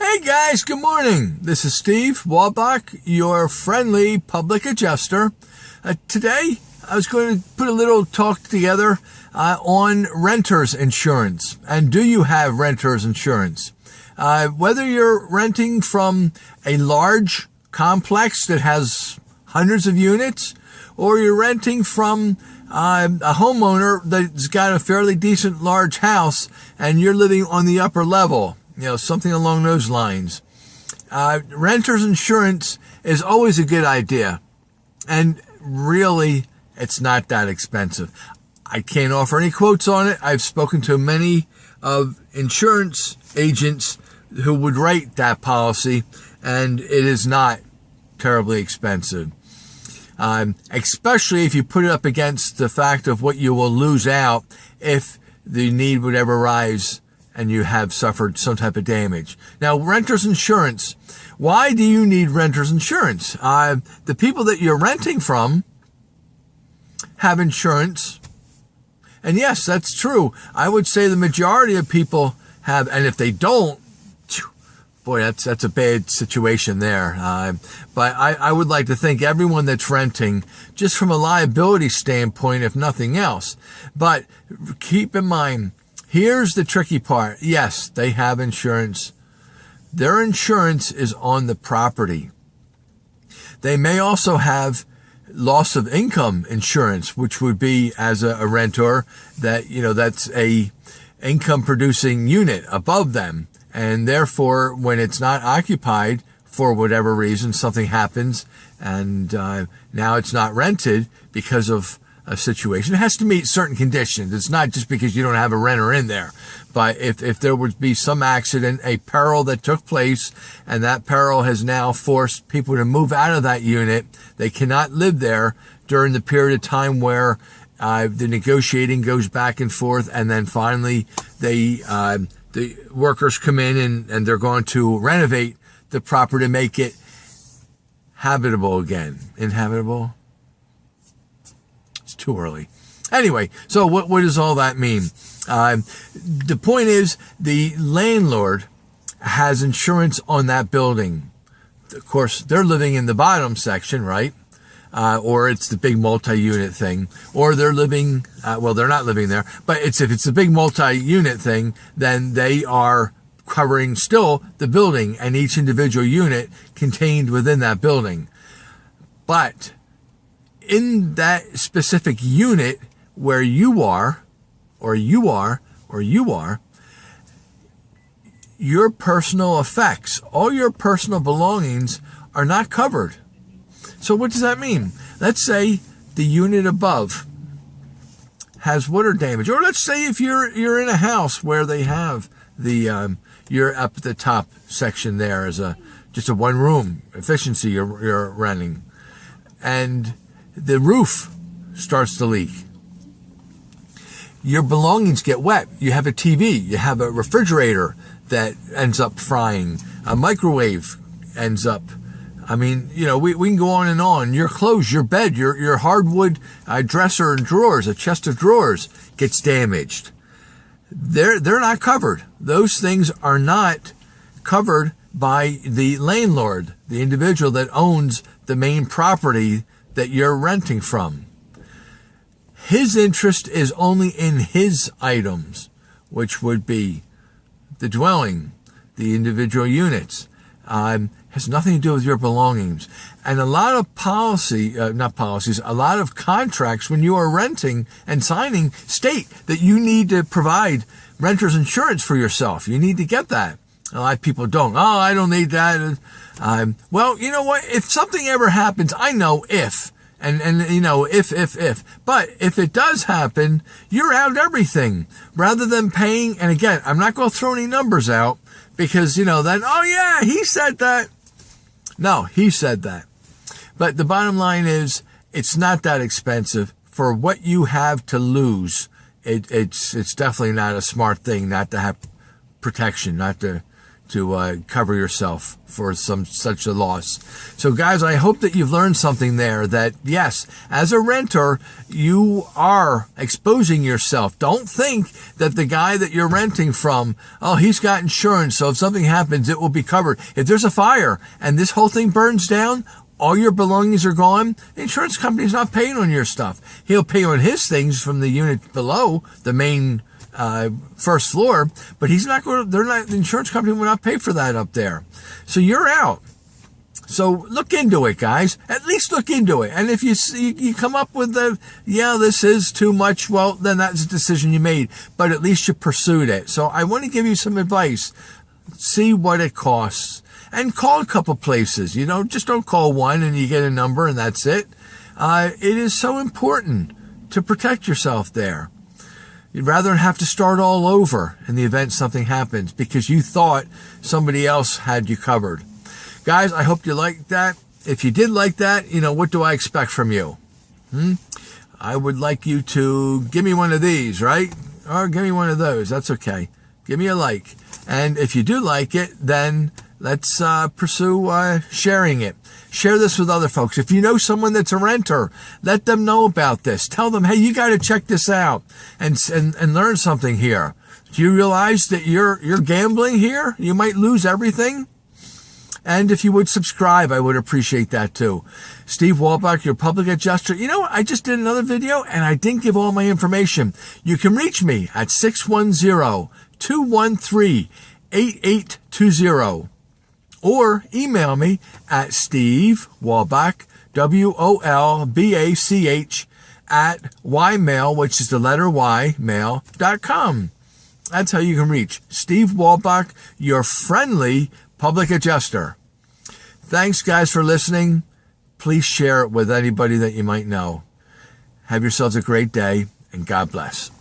Hey guys, good morning. This is Steve Wolbach, your friendly public adjuster. Today, I was going to put a little talk together on renter's insurance. And do you have renter's insurance? Whether you're renting from a large complex that has hundreds of units, or you're renting from a homeowner that's got a fairly decent large house and you're living on the upper level, something along those lines. Renter's insurance is always a good idea. And really, it's not that expensive. I can't offer any quotes on it. I've spoken to many of insurance agents who would write that policy, and it is not terribly expensive. Especially if you put it up against the fact of what you will lose out if the need would ever arise and you have suffered some type of damage. Now, renter's insurance. Why do you need renter's insurance? The people that you're renting from have insurance. And yes, that's true. I would say the majority of people have, and if they don't, boy, that's a bad situation there. But I would like to think everyone that's renting, just from a liability standpoint, if nothing else. But keep in mind, here's the tricky part. Yes, they have insurance. Their insurance is on the property. They may also have loss of income insurance, which would be as a renter that, that's a income producing unit above them. And therefore, when it's not occupied for whatever reason, something happens and now it's not rented because of a situation. It has to meet certain conditions. It's not just because you don't have a renter in there. But if there would be some accident, a peril that took place, and that peril has now forced people to move out of that unit, they cannot live there during the period of time where the negotiating goes back and forth, and then finally the workers come in and they're going to renovate the property to make it habitable again. Inhabitable? It's too early. Anyway, so what does all that mean? The point is the landlord has insurance on that building. Of course, they're living in the bottom section, right? Or it's the big multi-unit thing, or they're living, they're not living there, but if it's a big multi-unit thing, then they are covering still the building and each individual unit contained within that building. But in that specific unit where you are, your personal effects, all your personal belongings are not covered. So what does that mean? Let's say the unit above has water damage, or let's say if you're in a house where they have you're up at the top section there as just a one room efficiency you're renting, and the roof starts to leak. Your belongings get wet. You have a TV, you have a refrigerator that ends up frying, a microwave ends up. I mean, we can go on and on. Your clothes, your bed, your hardwood dresser and drawers, a chest of drawers gets damaged. They're not covered. Those things are not covered by the landlord, the individual that owns the main property that you're renting from. His interest is only in his items, which would be the dwelling, the individual units. Has nothing to do with your belongings. And a lot of a lot of contracts when you are renting and signing state that you need to provide renter's insurance for yourself. You need to get that. A lot of people don't. Oh, I don't need that. Well, you know what? If something ever happens, I know if. And if. But if it does happen, you're out everything. Rather than paying, and again, I'm not going to throw any numbers out because, then, oh yeah, he said that. No, he said that. But the bottom line is, it's not that expensive for what you have to lose. It's definitely not a smart thing not to have protection, not to to cover yourself for such a loss. So guys, I hope that you've learned something there, that yes, as a renter, you are exposing yourself. Don't think that the guy that you're renting from, oh, he's got insurance, so if something happens, it will be covered. If there's a fire and this whole thing burns down, all your belongings are gone, the insurance company's not paying on your stuff. He'll pay on his things from the unit below, the main first floor, but he's not going to, the insurance company will not pay for that up there. So you're out. So look into it, guys. At least look into it. And if you come up with this is too much, well, then that's a decision you made, but at least you pursued it. So I want to give you some advice. See what it costs and call a couple places. Just don't call one and you get a number and that's it. It is so important to protect yourself there. You'd rather have to start all over in the event something happens because you thought somebody else had you covered. Guys, I hope you liked that. If you did like that, what do I expect from you? I would like you to give me one of these, right? Or give me one of those. That's okay. Give me a like. And if you do like it, then let's pursue sharing it. Share this with other folks. If you know someone that's a renter, let them know about this. Tell them, hey, you got to check this out and learn something here. Do you realize that you're gambling here? You might lose everything. And if you would subscribe, I would appreciate that too. Steve Wolbach, your public adjuster. You know what? I just did another video and I didn't give all my information. You can reach me at 610-213-8820 or email me at stevewolbach, WOLBACH, at ymail, which is the letter Y, mail.com. That's how you can reach Steve Wolbach, your friendly public adjuster. Thanks, guys, for listening. Please share it with anybody that you might know. Have yourselves a great day, and God bless.